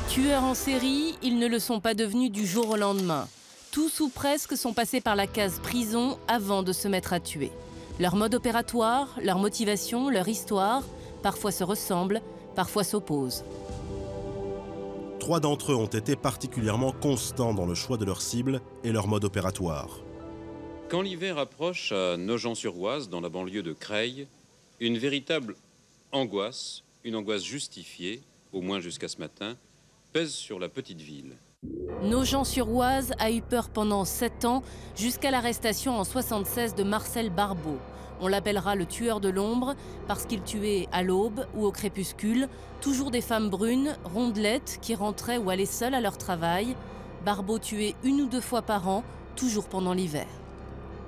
Tueurs en série, ils ne le sont pas devenus du jour au lendemain. Tous ou presque sont passés par la case prison avant de se mettre à tuer. Leur mode opératoire, leur motivation, leur histoire, parfois se ressemblent, parfois s'opposent. 3 d'entre eux ont été particulièrement constants dans le choix de leur cible et leur mode opératoire. Quand l'hiver approche à Nogent-sur-Oise, dans la banlieue de Creil, une véritable angoisse, une angoisse justifiée, au moins jusqu'à ce matin, pèse sur la petite ville. Nogent-sur-Oise a eu peur pendant 7 ans, jusqu'à l'arrestation en 1976 de Marcel Barbeau. On l'appellera le tueur de l'ombre parce qu'il tuait à l'aube ou au crépuscule, toujours des femmes brunes, rondelettes, qui rentraient ou allaient seules à leur travail. Barbeau tuait 1 ou 2 fois par an, toujours pendant l'hiver.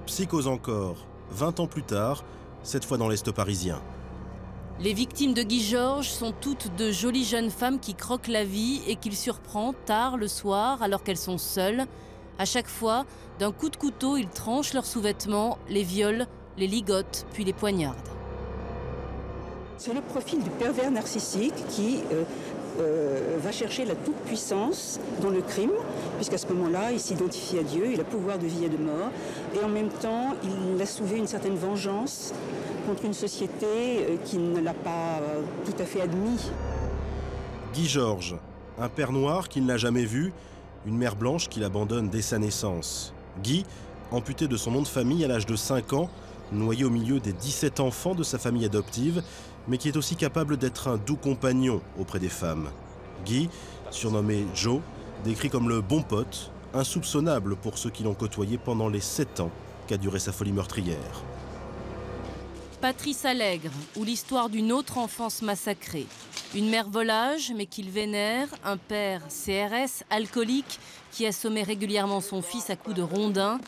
Psychose encore, 20 ans plus tard, cette fois dans l'Est parisien. Les victimes de Guy Georges sont toutes de jolies jeunes femmes qui croquent la vie et qu'il surprend tard le soir alors qu'elles sont seules. À chaque fois, d'un coup de couteau, il tranche leurs sous-vêtements, les viole, les ligote, puis les poignarde. C'est le profil du pervers narcissique qui va chercher la toute-puissance dans le crime, puisqu'à ce moment-là, il s'identifie à Dieu, il a pouvoir de vie et de mort, et en même temps, il a soulevé une certaine vengeance contre une société qui ne l'a pas tout à fait admis. Guy Georges, un père noir qu'il n'a jamais vu, une mère blanche qu'il abandonne dès sa naissance. Guy, amputé de son nom de famille à l'âge de 5 ans, noyé au milieu des 17 enfants de sa famille adoptive, mais qui est aussi capable d'être un doux compagnon auprès des femmes. Guy, surnommé Joe, décrit comme le bon pote, insoupçonnable pour ceux qui l'ont côtoyé pendant les 7 ans qu'a duré sa folie meurtrière. Patrice Allègre, ou l'histoire d'une autre enfance massacrée. Une mère volage, mais qu'il vénère, un père CRS, alcoolique, qui assommait régulièrement son fils à coups de rondin.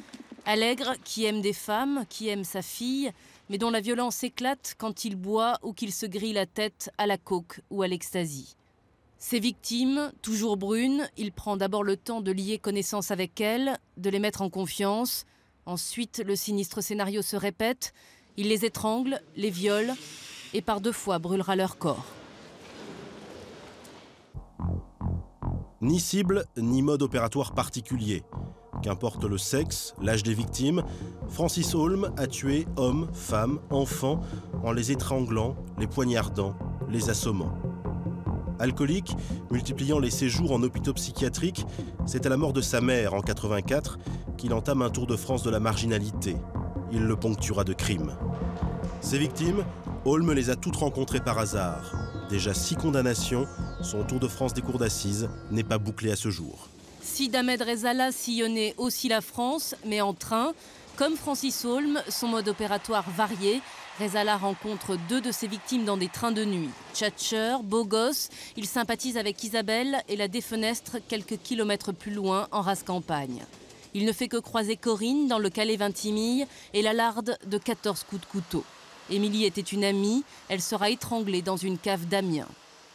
Allègre, qui aime des femmes, qui aime sa fille, mais dont la violence éclate quand il boit ou qu'il se grille la tête à la coke ou à l'ecstasy. Ses victimes, toujours brunes, il prend d'abord le temps de lier connaissance avec elles, de les mettre en confiance. Ensuite, le sinistre scénario se répète. Il les étrangle, les viole et par 2 fois brûlera leur corps. Ni cible, ni mode opératoire particulier. Qu'importe le sexe, l'âge des victimes, Francis Holm a tué hommes, femmes, enfants en les étranglant, les poignardant, les assommant. Alcoolique, multipliant les séjours en hôpitaux psychiatriques, c'est à la mort de sa mère en 1984 qu'il entame un tour de France de la marginalité. Il le ponctuera de crimes. Ses victimes, Holm les a toutes rencontrées par hasard. Déjà 6 condamnations, son tour de France des cours d'assises n'est pas bouclé à ce jour. Sid Ahmed Rezala sillonnait aussi la France, mais en train. Comme Francis Holm, son mode opératoire varié. Rezala rencontre 2 de ses victimes dans des trains de nuit. Tchatcheur, beau gosse, il sympathise avec Isabelle et la défenestre quelques kilomètres plus loin en rase campagne. Il ne fait que croiser Corinne dans le Calais-Vintimille et la larde de 14 coups de couteau. Émilie était une amie, elle sera étranglée dans une cave d'Amiens.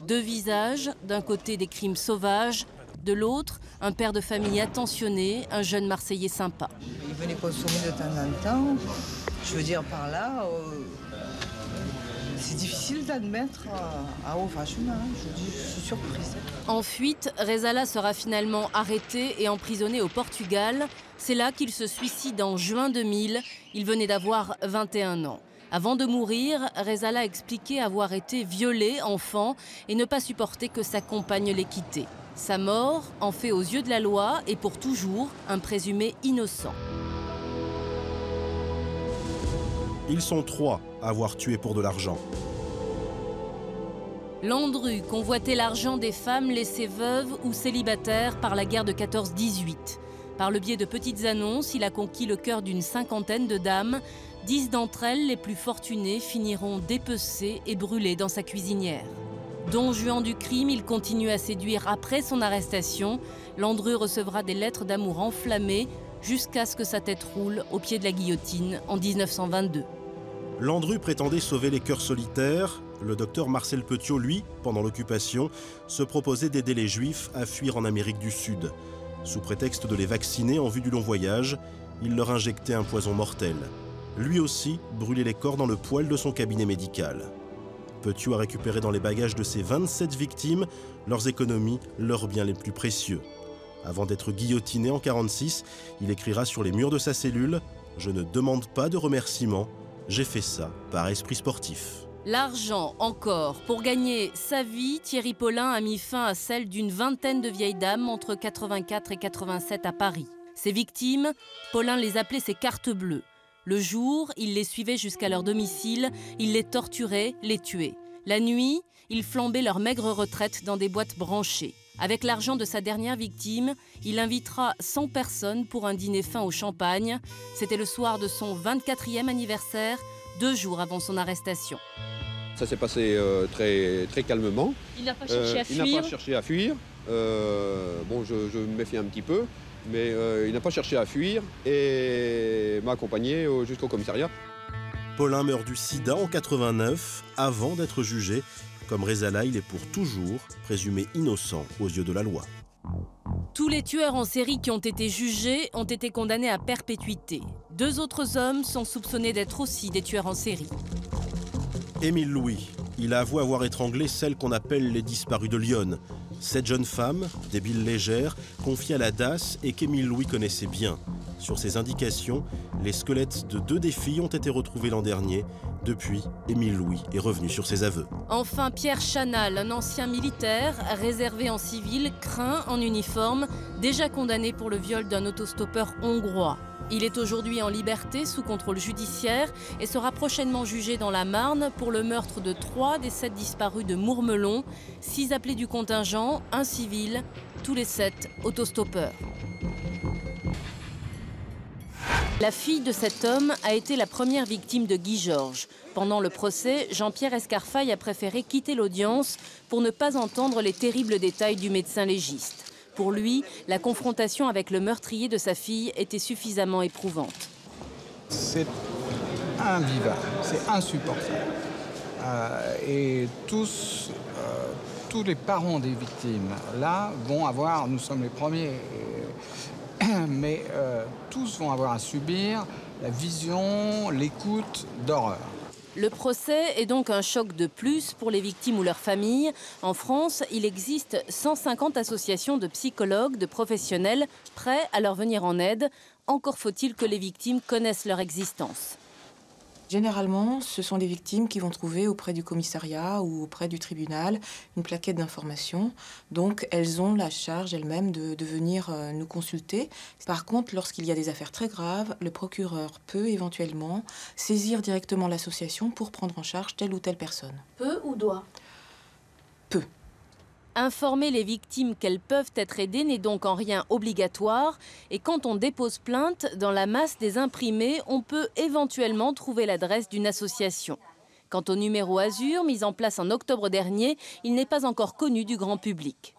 2 visages, d'un côté des crimes sauvages, de l'autre, un père de famille attentionné, un jeune Marseillais sympa. Il venait consommer de temps en temps. Je veux dire par là, c'est difficile d'admettre à haut vachement. Je suis surprise. En fuite, Rezala sera finalement arrêté et emprisonné au Portugal. C'est là qu'il se suicide en juin 2000. Il venait d'avoir 21 ans. Avant de mourir, Rezala expliquait avoir été violé enfant et ne pas supporter que sa compagne l'ait quitté. Sa mort en fait aux yeux de la loi et pour toujours un présumé innocent. Ils sont 3 à avoir tué pour de l'argent. Landru convoitait l'argent des femmes laissées veuves ou célibataires par la guerre de 14-18. Par le biais de petites annonces, il a conquis le cœur d'une 50aine de dames. 10 d'entre elles, les plus fortunées, finiront dépecées et brûlées dans sa cuisinière. Don Juan du crime, il continue à séduire après son arrestation. Landru recevra des lettres d'amour enflammées jusqu'à ce que sa tête roule au pied de la guillotine en 1922. Landru prétendait sauver les cœurs solitaires. Le docteur Marcel Petiot, lui, pendant l'occupation, se proposait d'aider les Juifs à fuir en Amérique du Sud. Sous prétexte de les vacciner en vue du long voyage, il leur injectait un poison mortel. Lui aussi brûlait les corps dans le poêle de son cabinet médical. Petiot a récupéré dans les bagages de ses 27 victimes leurs économies, leurs biens les plus précieux. Avant d'être guillotiné en 1946, il écrira sur les murs de sa cellule « Je ne demande pas de remerciements, j'ai fait ça par esprit sportif ». L'argent encore. Pour gagner sa vie, Thierry Paulin a mis fin à celle d'une vingtaine de vieilles dames entre 84 et 87 à Paris. Ses victimes, Paulin les appelait ses cartes bleues. Le jour, il les suivait jusqu'à leur domicile, il les torturait, les tuait. La nuit, il flambait leur maigre retraite dans des boîtes branchées. Avec l'argent de sa dernière victime, il invitera 100 personnes pour un dîner fin au champagne. C'était le soir de son 24e anniversaire, 2 jours avant son arrestation. Ça s'est passé très calmement. Il n'a pas cherché à fuir. Il n'a pas cherché à fuir. Bon, je me méfie un petit peu, mais il n'a pas cherché à fuir et m'a accompagné jusqu'au commissariat. Paulin meurt du sida en 89, avant d'être jugé. Comme Rezala, il est pour toujours présumé innocent aux yeux de la loi. Tous les tueurs en série qui ont été jugés ont été condamnés à perpétuité. 2 autres hommes sont soupçonnés d'être aussi des tueurs en série. Émile Louis, il a avoué avoir étranglé celles qu'on appelle les disparues de Lyon. Cette jeune femme, débile légère, confiée à la DAS et qu'Émile Louis connaissait bien. Sur ses indications, les squelettes de 2 des filles ont été retrouvés l'an dernier. Depuis, Émile Louis est revenu sur ses aveux. Enfin, Pierre Chanal, un ancien militaire, réservé en civil, craint en uniforme, déjà condamné pour le viol d'un autostoppeur hongrois. Il est aujourd'hui en liberté sous contrôle judiciaire et sera prochainement jugé dans la Marne pour le meurtre de 3 des 7 disparus de Mourmelon, 6 appelés du contingent, 1 civil, tous les 7 autostoppeurs. La fille de cet homme a été la première victime de Guy Georges. Pendant le procès, Jean-Pierre Escarfaille a préféré quitter l'audience pour ne pas entendre les terribles détails du médecin légiste. Pour lui, la confrontation avec le meurtrier de sa fille était suffisamment éprouvante. C'est invivable, c'est insupportable. Et tous les parents des victimes, là, vont avoir, nous sommes les premiers, mais tous vont avoir à subir la vision, l'écoute d'horreur. Le procès est donc un choc de plus pour les victimes ou leurs familles. En France, il existe 150 associations de psychologues, de professionnels prêts à leur venir en aide. Encore faut-il que les victimes connaissent leur existence. Généralement, ce sont les victimes qui vont trouver auprès du commissariat ou auprès du tribunal une plaquette d'information. Donc, elles ont la charge elles-mêmes de venir nous consulter. Par contre, lorsqu'il y a des affaires très graves, le procureur peut éventuellement saisir directement l'association pour prendre en charge telle ou telle personne. Peut ou doit? Peut. Informer les victimes qu'elles peuvent être aidées n'est donc en rien obligatoire. Et quand on dépose plainte, dans la masse des imprimés, on peut éventuellement trouver l'adresse d'une association. Quant au numéro Azur, mis en place en octobre dernier, il n'est pas encore connu du grand public.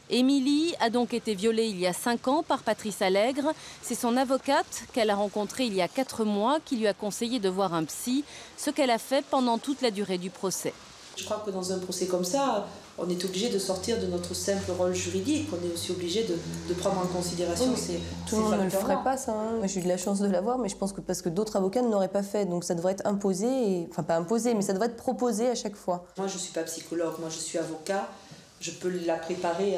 Émilie a donc été violée il y a 5 ans par Patrice Allègre. C'est son avocate qu'elle a rencontrée il y a 4 mois qui lui a conseillé de voir un psy, ce qu'elle a fait pendant toute la durée du procès. Je crois que dans un procès comme ça, on est obligé de sortir de notre simple rôle juridique. On est aussi obligé de prendre en considération ces tout le monde ne le ferait pas, ça. Hein. Moi, j'ai eu de la chance de l'avoir, mais je pense que parce que d'autres avocats ne l'auraient pas fait. Donc ça devrait être imposé, enfin pas imposé, mais ça devrait être proposé à chaque fois. Moi, je ne suis pas psychologue, moi je suis avocat. Je peux la préparer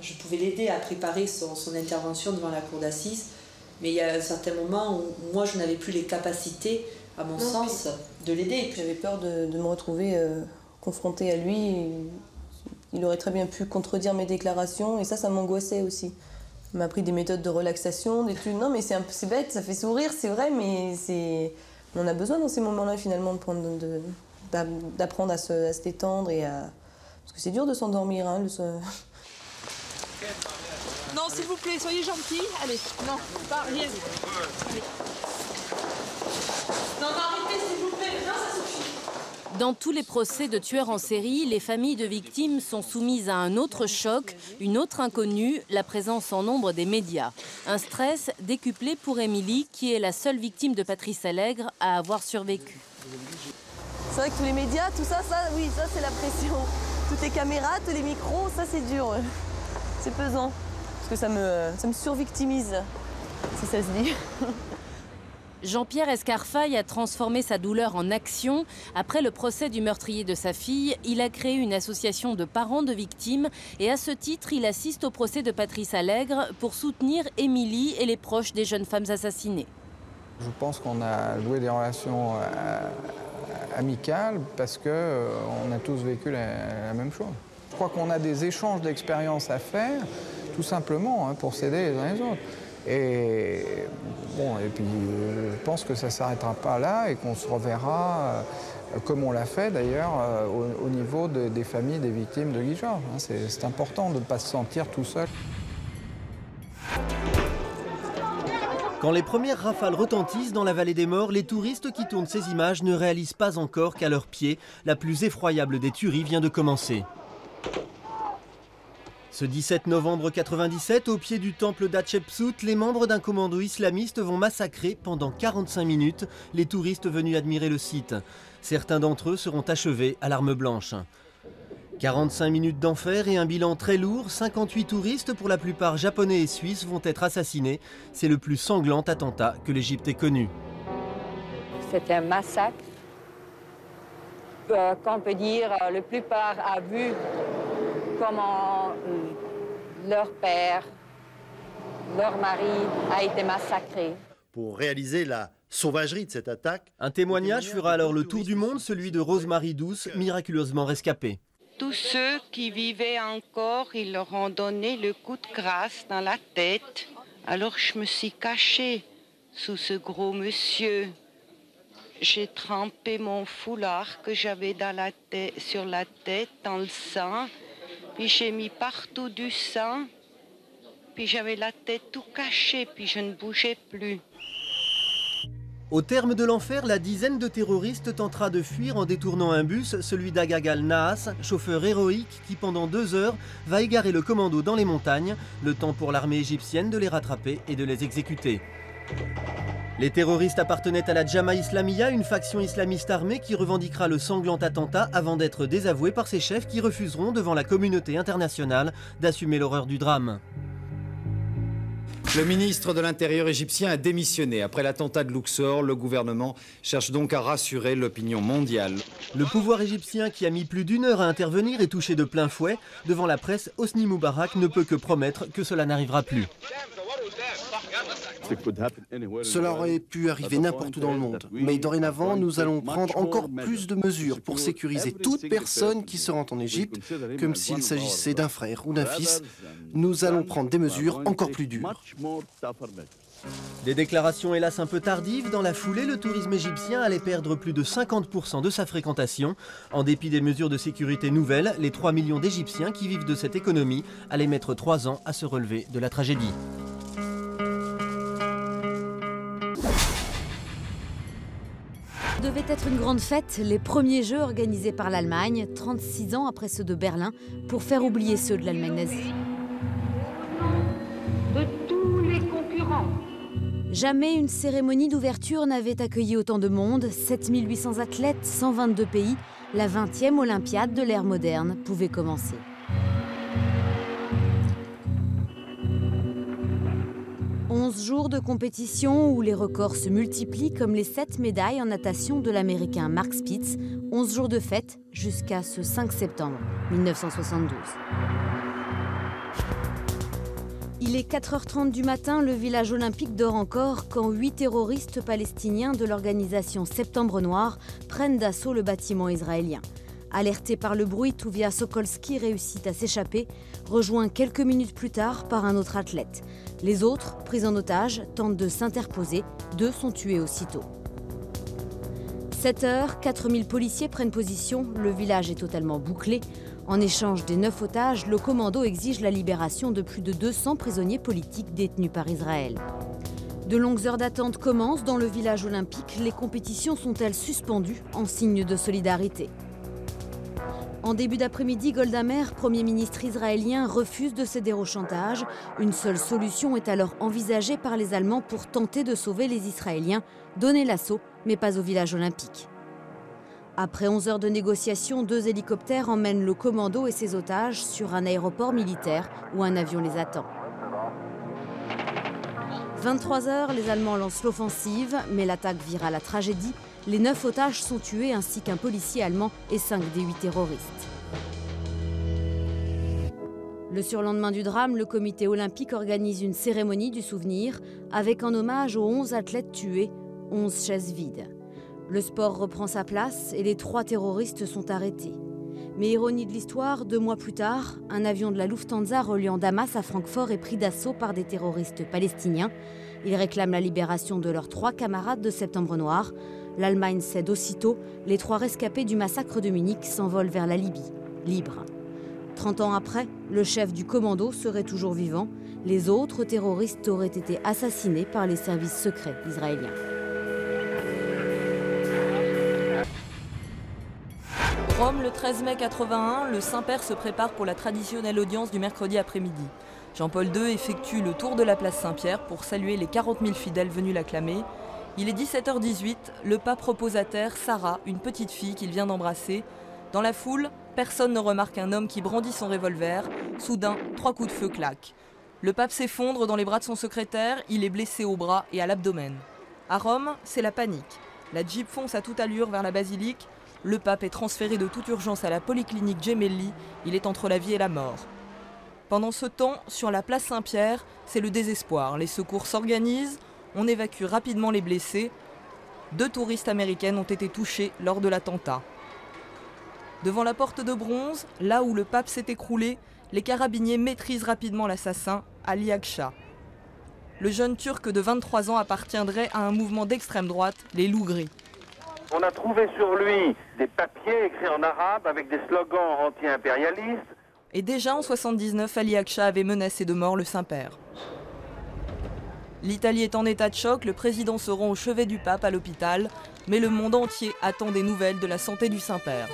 je pouvais l'aider à préparer son intervention devant la cour d'assises. Mais il y a un certain moment où moi, je n'avais plus les capacités, à mon sens, de l'aider. J'avais peur de me retrouver confrontée à lui. Il aurait très bien pu contredire mes déclarations et ça m'angoissait aussi. Il m'a appris des méthodes de relaxation, des trucs. Non, mais c'est bête, ça fait sourire, c'est vrai, mais on a besoin dans ces moments-là finalement d'apprendre à se détendre et à... Parce que c'est dur de s'endormir, hein, Non, s'il vous plaît, soyez gentils. Allez, non, pas rien. Allez. Non, arrêtez, s'il vous plaît. Non, ça suffit. Dans tous les procès de tueurs en série, les familles de victimes sont soumises à un autre choc, une autre inconnue, la présence en nombre des médias. Un stress décuplé pour Émilie, qui est la seule victime de Patrice Allègre à avoir survécu. C'est vrai que tous les médias, tout ça, oui, ça c'est la pression. Toutes les caméras, tous les micros, ça c'est dur. Ouais. C'est pesant. Parce que ça me survictimise, si ça se dit. Jean-Pierre Escarfaille a transformé sa douleur en action. Après le procès du meurtrier de sa fille, il a créé une association de parents de victimes et à ce titre, il assiste au procès de Patrice Allègre pour soutenir Émilie et les proches des jeunes femmes assassinées. Je pense qu'on a noué des relations amicales parce qu'on a tous vécu la même chose. Je crois qu'on a des échanges d'expériences à faire, tout simplement, pour s'aider les uns les autres. Et puis je pense que ça ne s'arrêtera pas là et qu'on se reverra, comme on l'a fait d'ailleurs, au niveau des familles des victimes de Guy Georges. C'est important de ne pas se sentir tout seul. Quand les premières rafales retentissent dans la vallée des morts, les touristes qui tournent ces images ne réalisent pas encore qu'à leurs pieds, la plus effroyable des tueries vient de commencer. Ce 17 novembre 1997, au pied du temple d'Hatchepsout, les membres d'un commando islamiste vont massacrer pendant 45 minutes les touristes venus admirer le site. Certains d'entre eux seront achevés à l'arme blanche. 45 minutes d'enfer et un bilan très lourd, 58 touristes, pour la plupart japonais et suisses, vont être assassinés. C'est le plus sanglant attentat que l'Égypte ait connu. C'est un massacre qu'on peut dire la plupart a vu comment leur père, leur mari a été massacré. Pour réaliser la sauvagerie de cette attaque. Un témoignage fera alors le tour du monde, celui de Rosemarie Douce, miraculeusement rescapée. Tous ceux qui vivaient encore, ils leur ont donné le coup de grâce dans la tête. Alors je me suis cachée sous ce gros monsieur. J'ai trempé mon foulard que j'avais sur la tête dans le sang. Puis j'ai mis partout du sang. Puis j'avais la tête tout cachée, puis je ne bougeais plus. Au terme de l'enfer, la dizaine de terroristes tentera de fuir en détournant un bus, celui d'Agagal Nahas, chauffeur héroïque qui pendant 2 heures va égarer le commando dans les montagnes, le temps pour l'armée égyptienne de les rattraper et de les exécuter. Les terroristes appartenaient à la Jama Islamiyya, une faction islamiste armée qui revendiquera le sanglant attentat avant d'être désavouée par ses chefs qui refuseront devant la communauté internationale d'assumer l'horreur du drame. Le ministre de l'Intérieur égyptien a démissionné. Après l'attentat de Luxor, le gouvernement cherche donc à rassurer l'opinion mondiale. Le pouvoir égyptien, qui a mis plus d'1 heure à intervenir, est touché de plein fouet. Devant la presse, Hosni Moubarak ne peut que promettre que cela n'arrivera plus. Cela aurait pu arriver n'importe où dans le monde, mais dorénavant, nous allons prendre encore plus de mesures pour sécuriser toute personne qui se rend en Égypte, comme s'il s'agissait d'un frère ou d'un fils. Nous allons prendre des mesures encore plus dures. Des déclarations hélas un peu tardives. Dans la foulée, le tourisme égyptien allait perdre plus de 50% de sa fréquentation. En dépit des mesures de sécurité nouvelles, les 3 millions d'Égyptiens qui vivent de cette économie allaient mettre 3 ans à se relever de la tragédie. Devait être une grande fête, les premiers Jeux organisés par l'Allemagne, 36 ans après ceux de Berlin, pour faire oublier ceux de l'Allemagne nazie. De tous les concurrents. Jamais une cérémonie d'ouverture n'avait accueilli autant de monde, 7800 athlètes, 122 pays, la 20e Olympiade de l'ère moderne pouvait commencer. « 11 jours de compétition où les records se multiplient comme les 7 médailles en natation de l'Américain Mark Spitz. 11 jours de fête jusqu'à ce 5 septembre 1972. Il est 4h30 du matin, le village olympique dort encore quand 8 terroristes palestiniens de l'organisation Septembre Noir prennent d'assaut le bâtiment israélien. Alerté par le bruit, Tuvia Sokolski réussit à s'échapper, rejoint quelques minutes plus tard par un autre athlète. Les autres, pris en otage, tentent de s'interposer. 2 sont tués aussitôt. 7h, 4000 policiers prennent position. Le village est totalement bouclé. En échange des 9 otages, le commando exige la libération de plus de 200 prisonniers politiques détenus par Israël. De longues heures d'attente commencent dans le village olympique. Les compétitions sont-elles suspendues en signe de solidarité ? En début d'après-midi, Golda Meir, Premier ministre israélien, refuse de céder au chantage. Une seule solution est alors envisagée par les Allemands pour tenter de sauver les Israéliens, donner l'assaut, mais pas au village olympique. Après 11 heures de négociations, 2 hélicoptères emmènent le commando et ses otages sur un aéroport militaire où un avion les attend. 23h, les Allemands lancent l'offensive, mais l'attaque vire à la tragédie. Les 9 otages sont tués ainsi qu'un policier allemand et 5 des 8 terroristes. Le surlendemain du drame, le comité olympique organise une cérémonie du souvenir avec en hommage aux 11 athlètes tués, 11 chaises vides. Le sport reprend sa place et les 3 terroristes sont arrêtés. Mais ironie de l'histoire, 2 mois plus tard, un avion de la Lufthansa reliant Damas à Francfort est pris d'assaut par des terroristes palestiniens. Ils réclament la libération de leurs 3 camarades de Septembre Noir. L'Allemagne cède aussitôt. Les 3 rescapés du massacre de Munich s'envolent vers la Libye, libre. 30 ans après, le chef du commando serait toujours vivant. Les autres terroristes auraient été assassinés par les services secrets israéliens. Rome, le 13 mai 81, le Saint-Père se prépare pour la traditionnelle audience du mercredi après-midi. Jean-Paul II effectue le tour de la place Saint-Pierre pour saluer les 40 000 fidèles venus l'acclamer. Il est 17h18, le pape repose à terre Sarah, une petite fille qu'il vient d'embrasser. Dans la foule, personne ne remarque un homme qui brandit son revolver. Soudain, 3 coups de feu claquent. Le pape s'effondre dans les bras de son secrétaire, il est blessé au bras et à l'abdomen. À Rome, c'est la panique. La Jeep fonce à toute allure vers la basilique. Le pape est transféré de toute urgence à la polyclinique Gemelli. Il est entre la vie et la mort. Pendant ce temps, sur la place Saint-Pierre, c'est le désespoir. Les secours s'organisent, on évacue rapidement les blessés. 2 touristes américaines ont été touchées lors de l'attentat. Devant la porte de bronze, là où le pape s'est écroulé, les carabiniers maîtrisent rapidement l'assassin, Ali Akça. Le jeune Turc de 23 ans appartiendrait à un mouvement d'extrême droite, les Loups Gris. On a trouvé sur lui des papiers écrits en arabe avec des slogans anti-impérialistes. Et déjà en 1979, Ali Akça avait menacé de mort le Saint-Père. L'Italie est en état de choc, le président se rend au chevet du pape à l'hôpital, mais le monde entier attend des nouvelles de la santé du Saint-Père.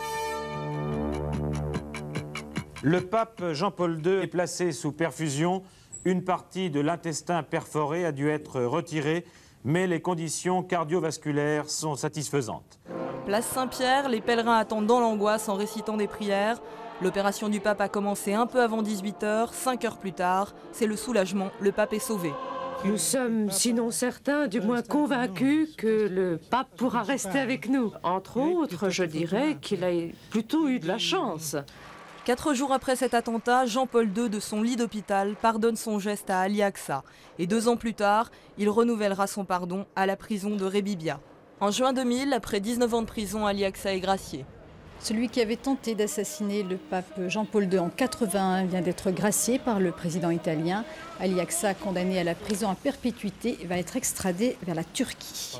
Le pape Jean-Paul II est placé sous perfusion. Une partie de l'intestin perforé a dû être retirée, mais les conditions cardiovasculaires sont satisfaisantes. Place Saint-Pierre, les pèlerins attendent dans l'angoisse en récitant des prières. L'opération du pape a commencé un peu avant 18h, 5 heures plus tard. C'est le soulagement, le pape est sauvé. Nous sommes, sinon certains, du moins convaincus que le pape pourra rester avec nous. Entre autres, je dirais qu'il a plutôt eu de la chance. 4 jours après cet attentat, Jean-Paul II, de son lit d'hôpital, pardonne son geste à Ali Akça. Et 2 ans plus tard, il renouvellera son pardon à la prison de Rebibbia. En juin 2000, après 19 ans de prison, Ali Akça est gracié. Celui qui avait tenté d'assassiner le pape Jean-Paul II en 81 vient d'être gracié par le président italien. Ali Akça, condamné à la prison à perpétuité, va être extradé vers la Turquie.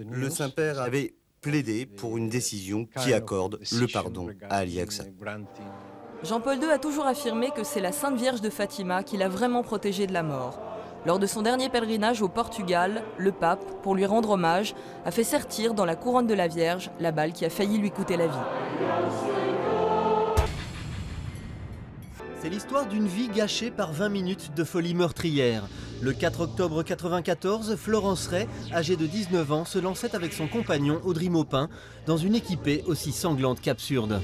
Le Saint-Père avait plaidé pour une décision qui accorde le pardon à Ali Akça. Jean-Paul II a toujours affirmé que c'est la Sainte Vierge de Fatima qui l'a vraiment protégé de la mort. Lors de son dernier pèlerinage au Portugal, le pape, pour lui rendre hommage, a fait sertir dans la couronne de la Vierge la balle qui a failli lui coûter la vie. C'est l'histoire d'une vie gâchée par 20 minutes de folie meurtrière. Le 4 octobre 1994, Florence Ray, âgée de 19 ans, se lançait avec son compagnon Audrey Maupin dans une équipée aussi sanglante qu'absurde.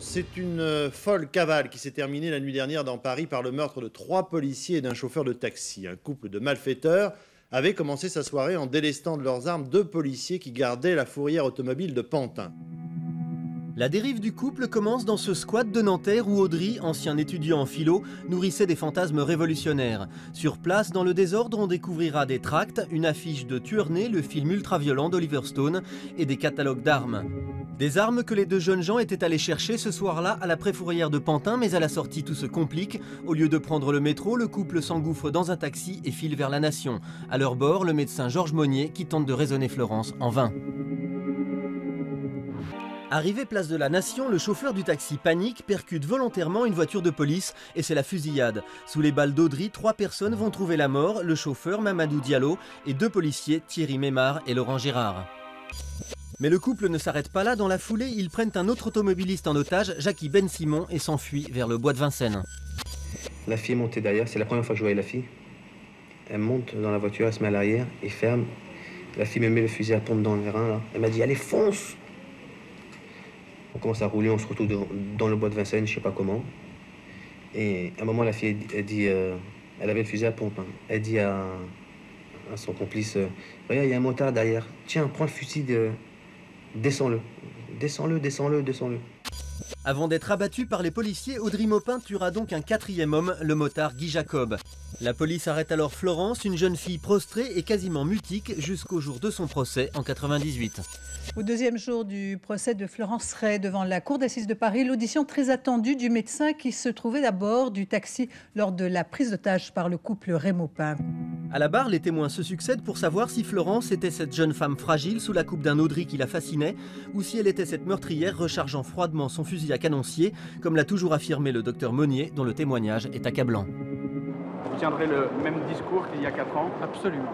C'est une folle cavale qui s'est terminée la nuit dernière dans Paris par le meurtre de 3 policiers et d'un chauffeur de taxi. Un couple de malfaiteurs avait commencé sa soirée en délestant de leurs armes 2 policiers qui gardaient la fourrière automobile de Pantin. La dérive du couple commence dans ce squat de Nanterre où Audrey, ancien étudiant en philo, nourrissait des fantasmes révolutionnaires. Sur place, dans le désordre, on découvrira des tracts, une affiche de Tueur né, le film ultra-violent d'Oliver Stone, et des catalogues d'armes. Des armes que les 2 jeunes gens étaient allés chercher ce soir-là à la préfourrière de Pantin, mais à la sortie tout se complique. Au lieu de prendre le métro, le couple s'engouffre dans un taxi et file vers la Nation. À leur bord, le médecin Georges Monnier qui tente de raisonner Florence en vain. Arrivé place de la Nation, le chauffeur du taxi panique, percute volontairement une voiture de police et c'est la fusillade. Sous les balles d'Audrey, 3 personnes vont trouver la mort, le chauffeur Mamadou Diallo et 2 policiers, Thierry Mémard et Laurent Gérard. Mais le couple ne s'arrête pas là, dans la foulée, ils prennent un autre automobiliste en otage, Jackie Ben Simon, et s'enfuient vers le bois de Vincennes. La fille est montée derrière, c'est la première fois que je voyais la fille. Elle monte dans la voiture, elle se met à l'arrière et ferme. La fille me met le fusil à pompe dans le rein, là. Elle m'a dit, allez, fonce! On commence à rouler, on se retrouve dans le bois de Vincennes, je sais pas comment. Et à un moment, la fille elle dit Elle avait le fusil à pompe. Hein. Elle dit à son complice, regarde, il y a un motard derrière. Tiens, prends le fusil, descends-le. Descends-le, descends-le, descends-le. Avant d'être abattu par les policiers, Audrey Maupin tuera donc un 4e homme, le motard Guy Jacob. La police arrête alors Florence, une jeune fille prostrée et quasiment mutique jusqu'au jour de son procès en 98. Au 2e jour du procès de Florence Ray devant la cour d'assises de Paris, l'audition très attendue du médecin qui se trouvait à bord du taxi lors de la prise d'otage par le couple Ray Maupin. À la barre, les témoins se succèdent pour savoir si Florence était cette jeune femme fragile sous la coupe d'un Audrey qui la fascinait ou si elle était cette meurtrière rechargeant froidement son fusil à canoncier, comme l'a toujours affirmé le docteur Monnier, dont le témoignage est accablant. Vous tiendrez le même discours qu'il y a 4 ans? Absolument.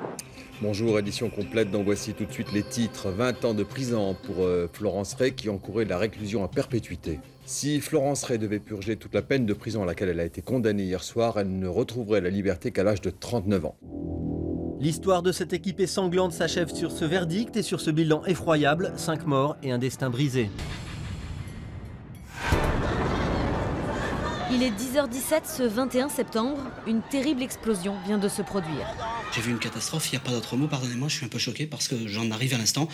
Bonjour, édition complète dont voici tout de suite les titres. 20 ans de prison pour Florence Ray qui encourait la réclusion à perpétuité. Si Florence Ray devait purger toute la peine de prison à laquelle elle a été condamnée hier soir, elle ne retrouverait la liberté qu'à l'âge de 39 ans. L'histoire de cette équipée sanglante s'achève sur ce verdict et sur ce bilan effroyable, 5 morts et un destin brisé. Il est 10h17 ce 21 septembre, une terrible explosion vient de se produire. J'ai vu une catastrophe, il n'y a pas d'autre mot, pardonnez-moi, je suis un peu choqué parce que j'en arrive à l'instant.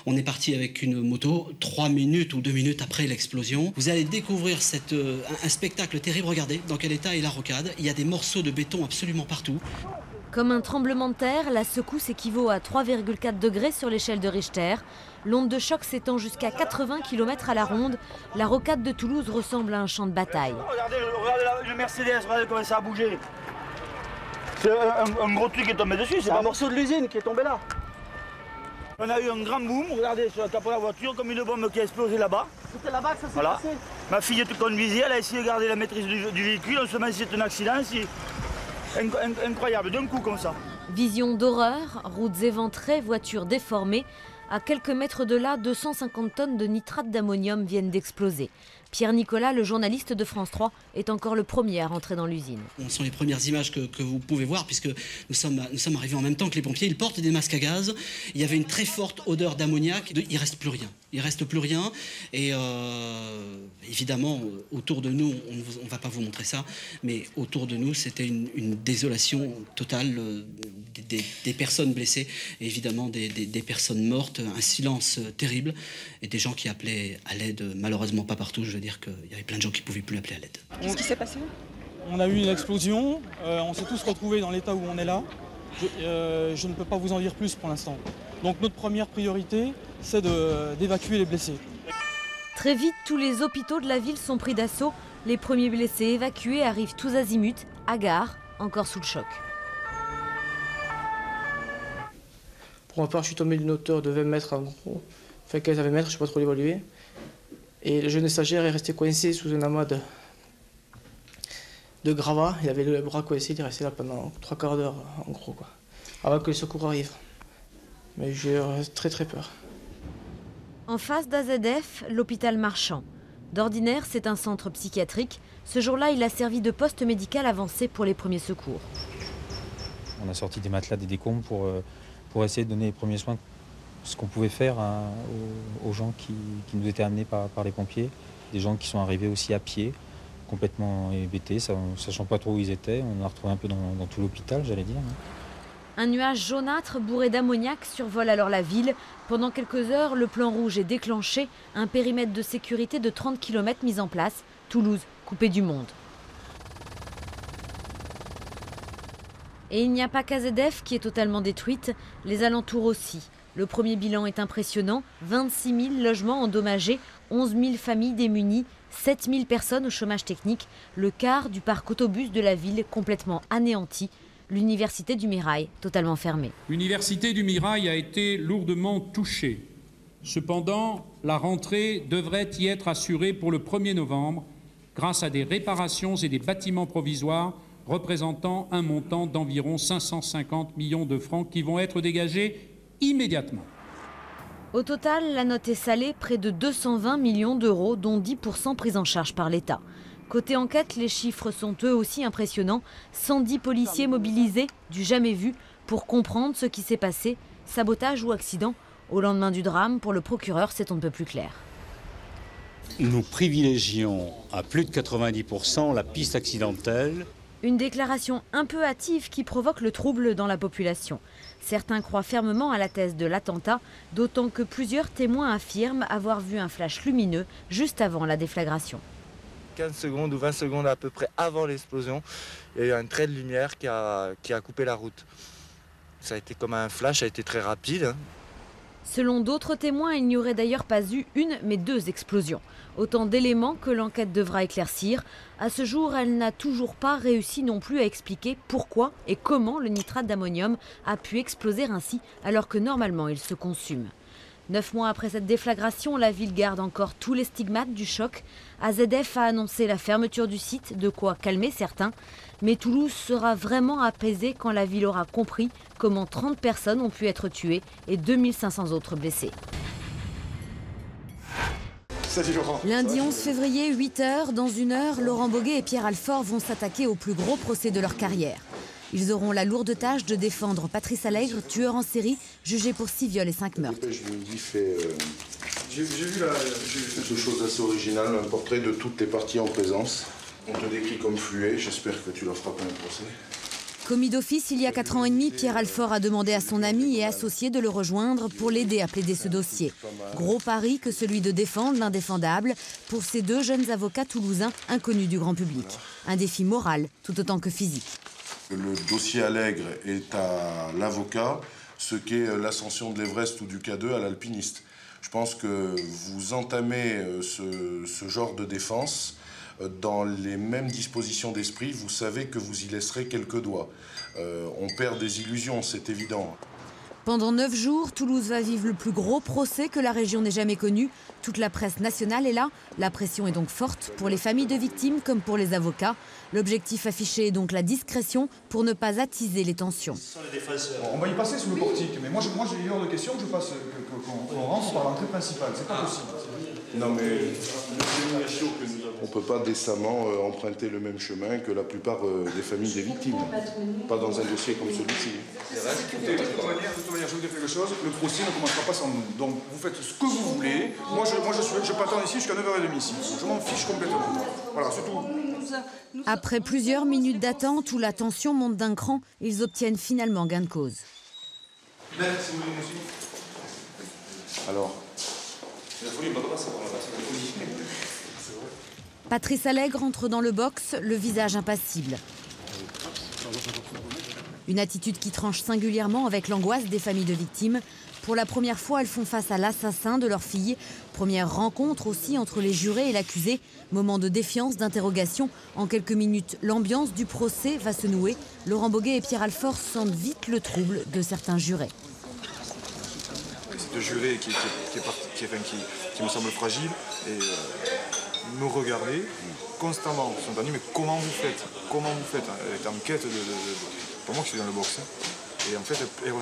On est parti avec une moto, 3 minutes ou 2 minutes après l'explosion. Vous allez découvrir un spectacle terrible, regardez dans quel état est la rocade. Il y a des morceaux de béton absolument partout. Comme un tremblement de terre, la secousse équivaut à 3,4 degrés sur l'échelle de Richter. L'onde de choc s'étend jusqu'à 80 km à la ronde. La rocade de Toulouse ressemble à un champ de bataille. Regardez le Mercedes, regardez comment ça a bougé. C'est un gros truc qui est tombé dessus. C'est un morceau de l'usine qui est tombé là. On a eu un grand boom, regardez sur le capot de la voiture, comme une bombe qui a explosé là-bas. C'était là-bas que ça s'est passé. Ma fille était conduisait, elle a essayé de garder la maîtrise du véhicule. On se met c'est un accident. Incroyable, d'un coup comme ça. Vision d'horreur, routes éventrées, voitures déformées. À quelques mètres de là, 250 tonnes de nitrate d'ammonium viennent d'exploser. Pierre Nicolas, le journaliste de France 3, est encore le premier à rentrer dans l'usine. Ce sont les premières images que vous pouvez voir puisque nous sommes arrivés en même temps que les pompiers. Ils portent des masques à gaz. Il y avait une très forte odeur d'ammoniac. Il ne reste plus rien. Il ne reste plus rien. Et évidemment, autour de nous, on ne va pas vous montrer ça, mais autour de nous, c'était une désolation totale, des personnes blessées, et évidemment des personnes mortes, un silence terrible, et des gens qui appelaient à l'aide, malheureusement pas partout, je veux dire qu'il y avait plein de gens qui ne pouvaient plus appeler à l'aide. Qu'est-ce qui s'est passé? On a eu une explosion, on s'est tous retrouvés dans l'état où on est là. Je ne peux pas vous en dire plus pour l'instant. Donc notre première priorité, c'est d'évacuer les blessés. Très vite, tous les hôpitaux de la ville sont pris d'assaut. Les premiers blessés évacués arrivent tous azimuts, à Gare, encore sous le choc. Pour ma part, je suis tombé d'une hauteur de 20 mètres en gros. Enfin 15 à 20 mètres, je ne sais pas trop l'évaluer. Et le jeune stagiaire est resté coincé sous un amas de gravats. Il avait le bras coincé, il est resté là pendant 3 quarts d'heure en gros, quoi, avant que les secours arrivent. Mais j'ai très très peur. En face d'AZF, l'hôpital Marchand. D'ordinaire, c'est un centre psychiatrique. Ce jour-là, il a servi de poste médical avancé pour les premiers secours. On a sorti des matelas, des décombres pour essayer de donner les premiers soins, ce qu'on pouvait faire aux gens qui nous étaient amenés par les pompiers. Des gens qui sont arrivés aussi à pied, complètement hébétés, sachant pas trop où ils étaient. On en a retrouvé un peu dans tout l'hôpital, j'allais dire. Un nuage jaunâtre bourré d'ammoniac survole alors la ville. Pendant quelques heures, le plan rouge est déclenché. Un périmètre de sécurité de 30 km mis en place. Toulouse, coupée du monde. Et il n'y a pas qu'AZF qui est totalement détruite, les alentours aussi. Le premier bilan est impressionnant. 26 000 logements endommagés, 11 000 familles démunies, 7 000 personnes au chômage technique. Le quart du parc autobus de la ville complètement anéanti. L'université du Mirail, totalement fermée. L'université du Mirail a été lourdement touchée. Cependant, la rentrée devrait y être assurée pour le 1er novembre grâce à des réparations et des bâtiments provisoires représentant un montant d'environ 550 millions de francs qui vont être dégagés immédiatement. Au total, la note est salée, près de 220 millions d'euros, dont 10% pris en charge par l'État. Côté enquête, les chiffres sont eux aussi impressionnants. 110 policiers mobilisés, du jamais vu, pour comprendre ce qui s'est passé. Sabotage ou accident. Au lendemain du drame, pour le procureur, c'est on ne peut plus clair. Nous privilégions à plus de 90% la piste accidentelle Une déclaration un peu hâtive qui provoque le trouble dans la population. Certains croient fermement à la thèse de l'attentat, d'autant que plusieurs témoins affirment avoir vu un flash lumineux juste avant la déflagration. 15 secondes ou 20 secondes à peu près avant l'explosion, il y a eu un trait de lumière qui a coupé la route. Ça a été comme un flash, ça a été très rapide. Selon d'autres témoins, il n'y aurait d'ailleurs pas eu une, mais 2 explosions. Autant d'éléments que l'enquête devra éclaircir. À ce jour, elle n'a toujours pas réussi non plus à expliquer pourquoi et comment le nitrate d'ammonium a pu exploser ainsi, alors que normalement il se consume. 9 mois après cette déflagration, la ville garde encore tous les stigmates du choc. AZF a annoncé la fermeture du site, de quoi calmer certains. Mais Toulouse sera vraiment apaisée quand la ville aura compris comment 30 personnes ont pu être tuées et 2500 autres blessées. Salut Laurent. Lundi 11 février, 8 h, dans 1 heure, Laurent Boguet et Pierre Alfort vont s'attaquer au plus gros procès de leur carrière. Ils auront la lourde tâche de défendre Patrice Allègre, tueur en série, jugé pour 6 viols et 5 meurtres. J'ai vu quelque chose d'assez original, un portrait de toutes les parties en présence. On te décrit comme fluet, j'espère que tu leur feras pas un procès. Commis d'office, il y a 4 ans et demi, Pierre Alfort a demandé à son ami et associé de le rejoindre pour l'aider à plaider ce dossier. Gros pari que celui de défendre l'indéfendable pour ces 2 jeunes avocats toulousains inconnus du grand public. Un défi moral tout autant que physique. Le dossier Allègre est à l'avocat ce qu'est l'ascension de l'Everest ou du K2 à l'alpiniste. Je pense que vous entamez ce genre de défense dans les mêmes dispositions d'esprit. Vous savez que vous y laisserez quelques doigts. On perd des illusions, c'est évident. Pendant 9 jours, Toulouse va vivre le plus gros procès que la région n'ait jamais connu. Toute la presse nationale est là. La pression est donc forte pour les familles de victimes comme pour les avocats. L'objectif affiché est donc la discrétion pour ne pas attiser les tensions. On va y passer sous le portique, mais moi j'ai eu hors de question que qu'on rentre par l'entrée principale. C'est pas possible. Non mais on ne peut pas décemment emprunter le même chemin que la plupart des familles des victimes. Pas dans un dossier comme celui-ci. De toute manière, je vous dis quelque chose, le procès ne commencera pas sans nous. Donc vous faites ce que vous voulez. Moi je peux attendre ici jusqu'à 9h30 ici. Je m'en fiche complètement. Voilà, c'est tout. Après plusieurs minutes d'attente où la tension monte d'un cran, ils obtiennent finalement gain de cause. Alors Patrice Allègre entre dans le box, le visage impassible. Une attitude qui tranche singulièrement avec l'angoisse des familles de victimes. Pour la première fois, elles font face à l'assassin de leur fille. Première rencontre aussi entre les jurés et l'accusé. Moment de défiance, d'interrogation. En quelques minutes, l'ambiance du procès va se nouer. Laurent Boguet et Pierre Alfort sentent vite le trouble de certains jurés. C'est de jurés qui me semble fragile et me regarder constamment. Ils sont dit, mais comment vous faites? Elle est en quête de... Pas moi qui suis dans le box. Et en fait, elle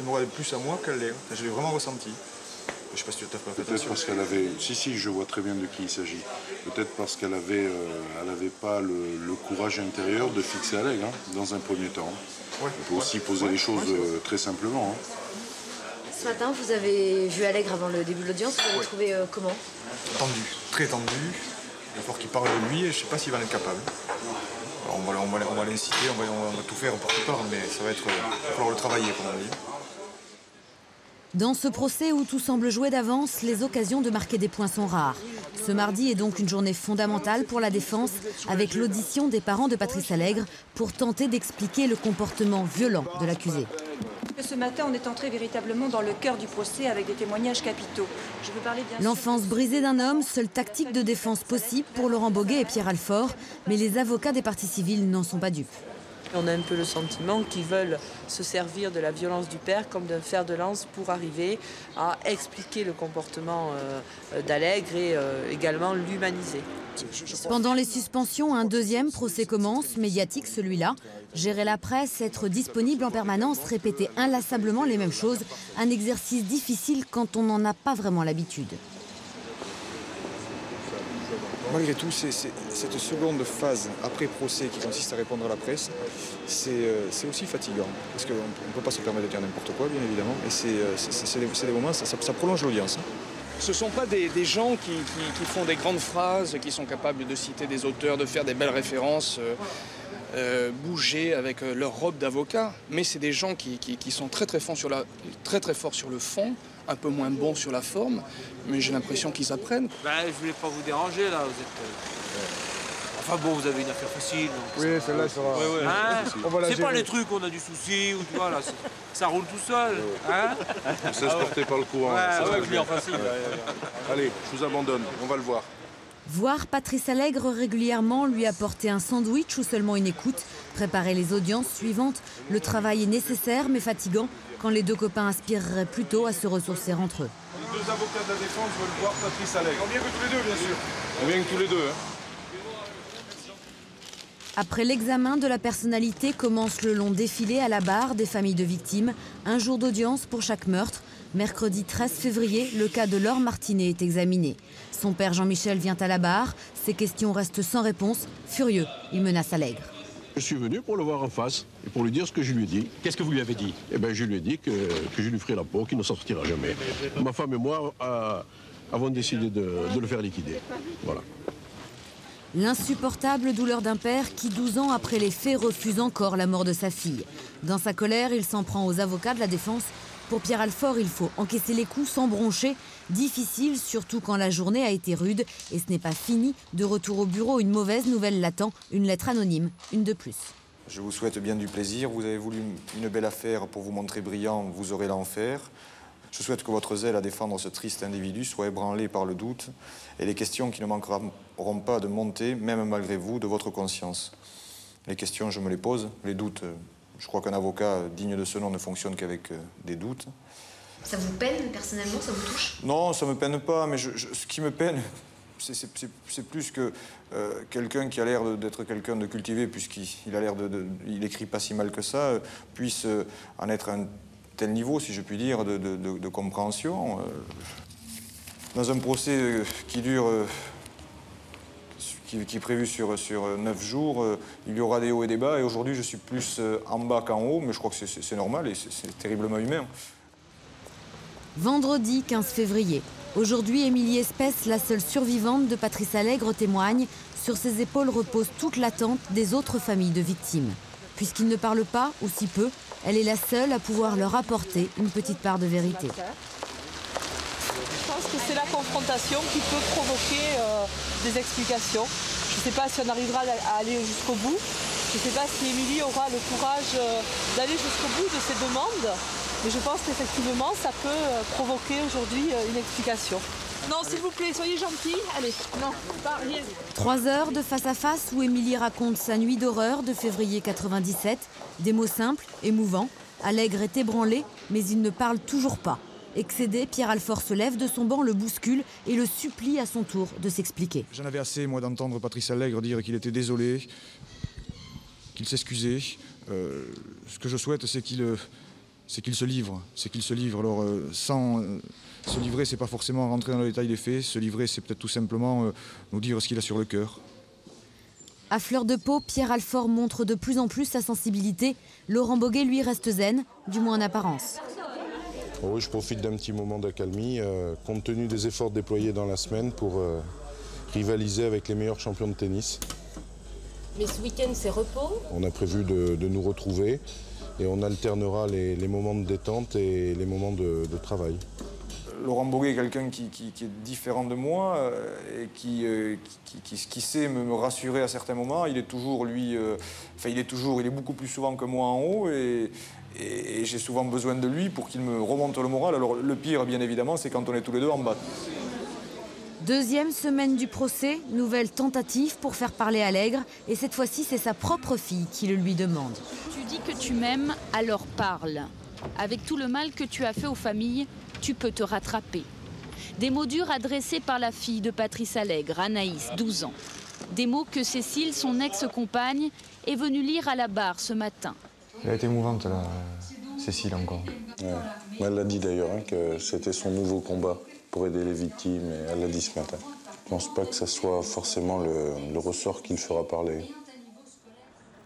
me regardait plus à moi qu'à elle. Je l'ai vraiment ressenti. Je ne sais pas si tu t'as pas fait attention. Peut-être parce qu'elle avait... Si, je vois très bien de qui il s'agit. Peut-être parce qu'elle avait, pas le courage intérieur de fixer Allègre, dans un premier temps. Ouais. On peut aussi poser les choses très simplement. Ce matin, vous avez vu Allègre avant le début de l'audience. Vous l'avez trouvé comment? Tendu, très tendu. Il va falloir qu'il parle de lui et je ne sais pas s'il va en être capable. Alors on va l'inciter, on va tout faire pour qu'il parle, mais ça va falloir le travailler, comme on dit. Dans ce procès où tout semble jouer d'avance, les occasions de marquer des points sont rares. Ce mardi est donc une journée fondamentale pour la défense, avec l'audition des parents de Patrice Allègre pour tenter d'expliquer le comportement violent de l'accusé. Ce matin, on est entré véritablement dans le cœur du procès avec des témoignages capitaux. Je veux parler bien sûr... L'enfance brisée d'un homme, seule tactique de défense possible pour Laurent Boguet et Pierre Alfort, mais les avocats des parties civiles n'en sont pas dupes. On a un peu le sentiment qu'ils veulent se servir de la violence du père comme d'un fer de lance pour arriver à expliquer le comportement d'Allègre et également l'humaniser. Pendant les suspensions, un deuxième procès commence, médiatique celui-là. Gérer la presse, être disponible en permanence, répéter inlassablement les mêmes choses, un exercice difficile quand on n'en a pas vraiment l'habitude. Malgré tout, cette seconde phase après procès qui consiste à répondre à la presse, c'est aussi fatigant. Parce qu'on ne peut pas se permettre de dire n'importe quoi, bien évidemment. Et c'est des moments, ça prolonge l'audience. Ce ne sont pas des gens qui font des grandes phrases, qui sont capables de citer des auteurs, de faire des belles références. bouger avec leur robe d'avocat, mais c'est des gens qui sont très forts sur le fond, un peu moins bons sur la forme, mais j'ai l'impression qu'ils apprennent. Je voulais pas vous déranger là, vous êtes... Enfin bon, vous avez une affaire facile. Donc oui, celle-là sera... C'est pas les trucs où on a du souci, ou tu vois, là, ça roule tout seul. Hein, on se laisse porter par le courant. Client facile. Allez, je vous abandonne, on va le voir. Voir Patrice Allègre régulièrement, lui apporter un sandwich ou seulement une écoute, préparer les audiences suivantes, le travail est nécessaire mais fatigant quand les deux copains aspireraient plutôt à se ressourcer entre eux. Les deux avocats de la défense veulent voir Patrice Allègre. On vient que tous les deux, bien sûr. On vient que tous les deux. Après l'examen de la personnalité commence le long défilé à la barre des familles de victimes. Un jour d'audience pour chaque meurtre. Mercredi 13 février, le cas de Laure Martinet est examiné. Son père Jean-Michel vient à la barre. Ses questions restent sans réponse. Furieux, il menace Allègre. Je suis venu pour le voir en face et pour lui dire ce que je lui ai dit. Qu'est-ce que vous lui avez dit? Je lui ai dit que je lui ferai la peau, qu'il ne sortira jamais. Ma femme et moi avons décidé de le faire liquider. Voilà. L'insupportable douleur d'un père qui, 12 ans après les faits, refuse encore la mort de sa fille. Dans sa colère, il s'en prend aux avocats de la défense. Pour Pierre Alfort, il faut encaisser les coups sans broncher. Difficile, surtout quand la journée a été rude. Et ce n'est pas fini. De retour au bureau, une mauvaise nouvelle l'attend. Une lettre anonyme, une de plus. Je vous souhaite bien du plaisir. Vous avez voulu une belle affaire pour vous montrer brillant. Vous aurez l'enfer. Je souhaite que votre zèle à défendre ce triste individu soit ébranlé par le doute et les questions qui ne manqueront pas de monter, même malgré vous, de votre conscience. Les questions, je me les pose. Les doutes, je crois qu'un avocat digne de ce nom ne fonctionne qu'avec des doutes. Ça vous peine, personnellement? Ça vous touche? Non, ça ne me peine pas, mais ce qui me peine, c'est plus que quelqu'un qui a l'air d'être quelqu'un de cultivé, puisqu'il a l'air il écrit pas si mal que ça, puisse en être un tel niveau, si je puis dire, de compréhension. Dans un procès qui dure, qui est prévu sur 9 jours, il y aura des hauts et des bas, et aujourd'hui je suis plus en bas qu'en haut, mais je crois que c'est normal et c'est terriblement humain. Vendredi 15 février. Aujourd'hui, Émilie Espèce, la seule survivante de Patrice Allègre, témoigne. Sur ses épaules repose toute l'attente des autres familles de victimes. Puisqu'il ne parle pas, ou si peu, elle est la seule à pouvoir leur apporter une petite part de vérité. Je pense que c'est la confrontation qui peut provoquer des explications. Je ne sais pas si on arrivera à aller jusqu'au bout. Je ne sais pas si Émilie aura le courage d'aller jusqu'au bout de ses demandes. Mais je pense qu'effectivement, ça peut provoquer aujourd'hui une explication. Non, s'il vous plaît, soyez gentils. Allez, non, pas rien. 3 heures de face-à-face où Émilie raconte sa nuit d'horreur de février 97. Des mots simples, émouvants. Allègre est ébranlé, mais il ne parle toujours pas. Excédé, Pierre Alfort se lève de son banc, le bouscule et le supplie à son tour de s'expliquer. J'en avais assez, moi, d'entendre Patrice Allègre dire qu'il était désolé, qu'il s'excusait. Ce que je souhaite, c'est qu'il se livre. Alors, sans se livrer, c'est pas forcément rentrer dans le détail des faits. Se livrer, c'est peut-être tout simplement nous dire ce qu'il a sur le cœur. À fleur de peau, Pierre Alfort montre de plus en plus sa sensibilité. Laurent Boguet, lui, reste zen, du moins en apparence. Oui, je profite d'un petit moment d'accalmie, compte tenu des efforts déployés dans la semaine pour rivaliser avec les meilleurs champions de tennis. Mais ce week-end, c'est repos? On a prévu de nous retrouver et on alternera les moments de détente et les moments de travail. Laurent Boguet est quelqu'un qui est différent de moi et qui sait me rassurer à certains moments. Il est toujours, lui, il est beaucoup plus souvent que moi en haut et j'ai souvent besoin de lui pour qu'il me remonte le moral. Alors le pire, bien évidemment, c'est quand on est tous les deux en bas. Deuxième semaine du procès, nouvelle tentative pour faire parler Allègre. Et cette fois-ci, c'est sa propre fille qui le lui demande. Tu dis que tu m'aimes, alors parle. Avec tout le mal que tu as fait aux familles, tu peux te rattraper. Des mots durs adressés par la fille de Patrice Allègre, Anaïs, 12 ans. Des mots que Cécile, son ex-compagne, est venue lire à la barre ce matin. Elle a été émouvante, là, Cécile, encore. Ouais. Elle l'a dit d'ailleurs, que c'était son nouveau combat pour aider les victimes, et elle l'a dit ce matin. Je ne pense pas que ce soit forcément le ressort qui le fera parler.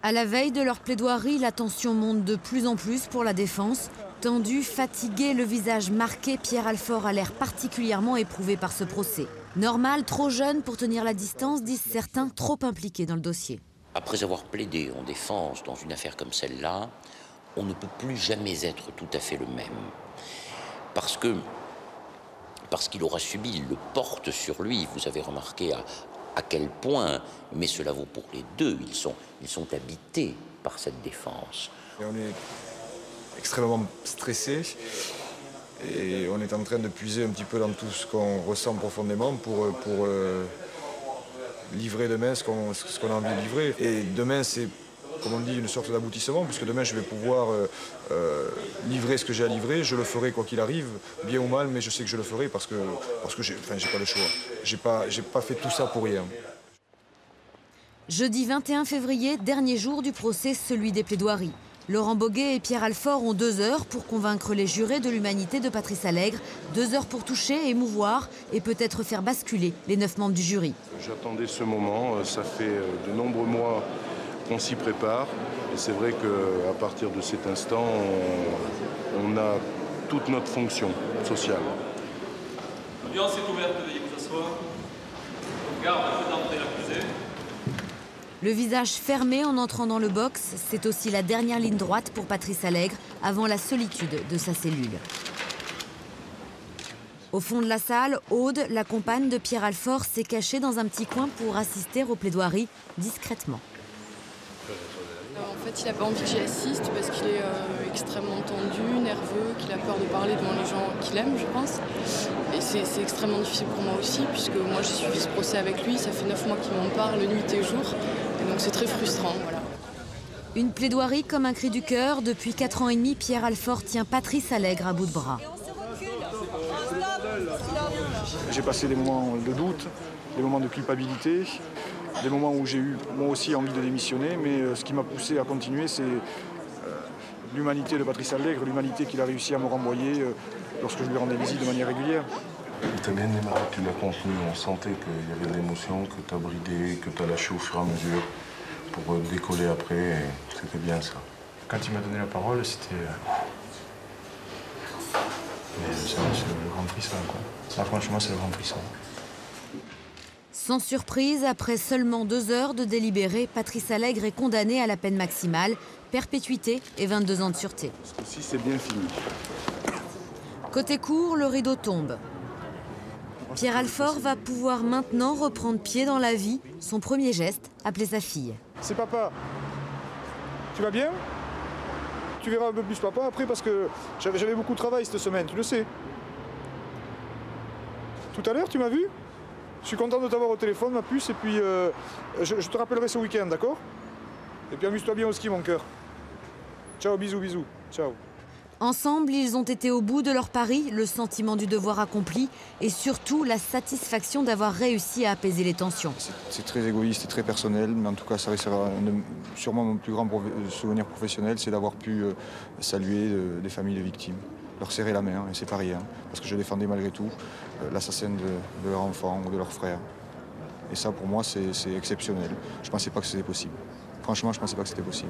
À la veille de leur plaidoirie, la tension monte de plus en plus pour la défense. Tendu, fatigué, le visage marqué, Pierre Alfort a l'air particulièrement éprouvé par ce procès. Normal, trop jeune pour tenir la distance, disent certains, trop impliqué dans le dossier. Après avoir plaidé en défense dans une affaire comme celle-là, on ne peut plus jamais être tout à fait le même. Parce qu'il aura subi, il le porte sur lui. Vous avez remarqué à quel point, mais cela vaut pour les deux, ils sont habités par cette défense. Et on est extrêmement stressé et on est en train de puiser un petit peu dans tout ce qu'on ressent profondément pour livrer demain ce qu'on a envie de livrer. Et demain, c'est, comme on dit, une sorte d'aboutissement, puisque demain, je vais pouvoir livrer ce que j'ai à livrer. Je le ferai quoi qu'il arrive, bien ou mal, mais je sais que je le ferai parce que j'ai pas le choix. J'ai pas fait tout ça pour rien. Jeudi 21 février, dernier jour du procès, celui des plaidoiries. Laurent Boguet et Pierre Alfort ont 2 heures pour convaincre les jurés de l'humanité de Patrice Allègre. 2 heures pour toucher, émouvoir et peut-être faire basculer les 9 membres du jury. J'attendais ce moment, ça fait de nombreux mois qu'on s'y prépare. Et c'est vrai qu'à partir de cet instant, on a toute notre fonction sociale. L'audience est ouverte, veuillez vous asseoir. Garde d'entrée l'accusé. Le visage fermé en entrant dans le box, c'est aussi la dernière ligne droite pour Patrice Allègre avant la solitude de sa cellule. Au fond de la salle, Aude, la compagne de Pierre Alfort, s'est cachée dans un petit coin pour assister aux plaidoiries discrètement. En fait, il n'a pas envie que j'y assiste parce qu'il est extrêmement tendu, nerveux, qu'il a peur de parler devant les gens qu'il aime, je pense. Et c'est extrêmement difficile pour moi aussi, puisque moi j'ai suivi ce procès avec lui, ça fait 9 mois qu'il m'en parle, nuit et jour. Et donc c'est très frustrant, voilà. Une plaidoirie comme un cri du cœur. Depuis 4 ans et demi, Pierre Alfort tient Patrice Allègre à bout de bras. J'ai passé des moments de doute, des moments de culpabilité, des moments où j'ai eu moi aussi envie de démissionner, mais ce qui m'a poussé à continuer, c'est l'humanité de Patrice Allègre, l'humanité qu'il a réussi à me renvoyer lorsque je lui rendais visite de manière régulière. T'as bien démarré, tu l'as contenu, on sentait qu'il y avait de l'émotion, que t'as bridé, que t'as lâché au fur et à mesure pour décoller après, et c'était bien ça. Quand il m'a donné la parole, c'était le grand frisson, quoi. Ça, franchement, c'est le grand frisson. Sans surprise, après seulement 2 heures de délibéré, Patrice Allègre est condamné à la peine maximale, perpétuité et 22 ans de sûreté. Si c'est bien fini. Côté cour, le rideau tombe. Pierre Alfort va pouvoir maintenant reprendre pied dans la vie. Son premier geste, appeler sa fille. C'est papa. Tu vas bien? Tu verras un peu plus papa après parce que j'avais beaucoup de travail cette semaine, tu le sais. Tout à l'heure, tu m'as vu? Je suis content de t'avoir au téléphone, ma puce, et puis je te rappellerai ce week-end, d'accord? Et puis amuse-toi bien au ski, mon cœur. Ciao, bisous, bisous. Ciao. Ensemble, ils ont été au bout de leur pari, le sentiment du devoir accompli et surtout la satisfaction d'avoir réussi à apaiser les tensions. C'est très égoïste et très personnel, mais en tout cas, ça restera sûrement mon plus grand souvenir professionnel, c'est d'avoir pu saluer des familles de victimes, leur serrer la main, et c'est pas rien, parce que je défendais malgré tout l'assassin de leur enfant ou de leur frère. Et ça, pour moi, c'est exceptionnel. Je ne pensais pas que c'était possible. Franchement, je ne pensais pas que c'était possible.